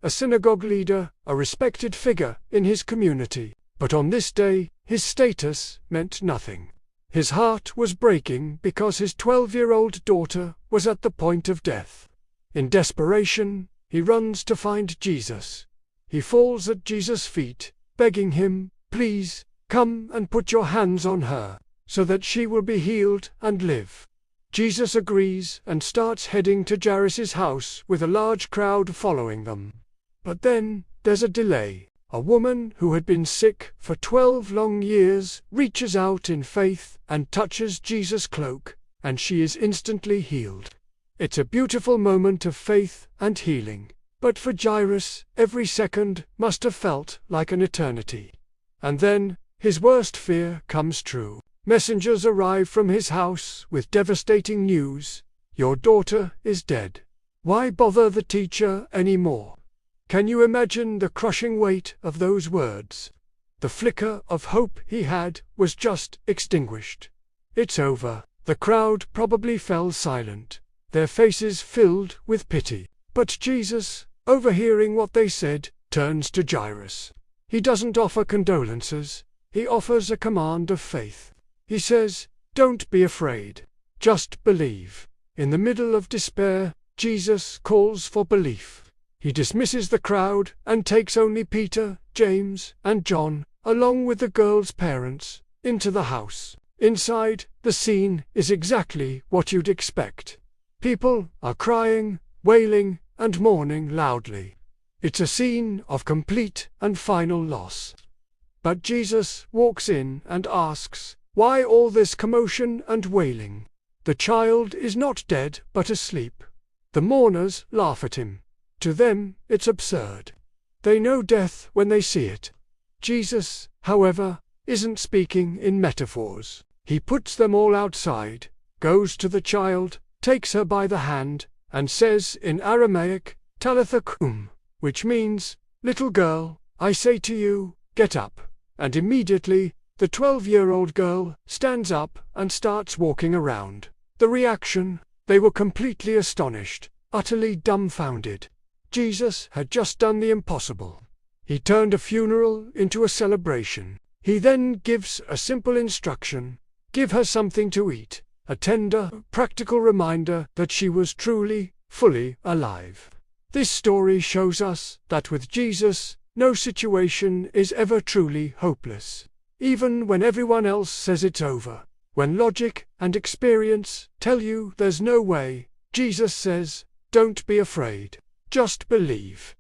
a synagogue leader, a respected figure in his community. But on this day, his status meant nothing. His heart was breaking because his 12-year-old daughter was at the point of death. In desperation, he runs to find Jesus. He falls at Jesus' feet, begging him, "Please, come and put your hands on her, so that she will be healed and live." Jesus agrees and starts heading to Jairus' house with a large crowd following them. But then, there's a delay. A woman who had been sick for 12 long years reaches out in faith and touches Jesus' cloak, and she is instantly healed. It's a beautiful moment of faith and healing. But for Jairus, every second must have felt like an eternity. And then, his worst fear comes true. Messengers arrive from his house with devastating news: "Your daughter is dead. Why bother the teacher anymore?" Can you imagine the crushing weight of those words? The flicker of hope he had was just extinguished. It's over. The crowd probably fell silent, their faces filled with pity. But Jesus, overhearing what they said, turns to Jairus. He doesn't offer condolences. He offers a command of faith. He says, "Don't be afraid. Just believe." In the middle of despair, Jesus calls for belief. He dismisses the crowd and takes only Peter, James, and John, along with the girl's parents, into the house. Inside, the scene is exactly what you'd expect. People are crying, wailing, and mourning loudly. It's a scene of complete and final loss. But Jesus walks in and asks, "Why all this commotion and wailing? The child is not dead but asleep." The mourners laugh at him. To them, it's absurd. They know death when they see it. Jesus, however, isn't speaking in metaphors. He puts them all outside, goes to the child, takes her by the hand, and says in Aramaic, "Talitha kum," which means, "Little girl, I say to you, get up." And immediately, the 12-year-old girl stands up and starts walking around. The reaction? They were completely astonished, utterly dumbfounded. Jesus had just done the impossible. He turned a funeral into a celebration. He then gives a simple instruction: give her something to eat, a tender, practical reminder that she was truly, fully alive. This story shows us that with Jesus, no situation is ever truly hopeless. Even when everyone else says it's over, when logic and experience tell you there's no way, Jesus says, "Don't be afraid. Just believe."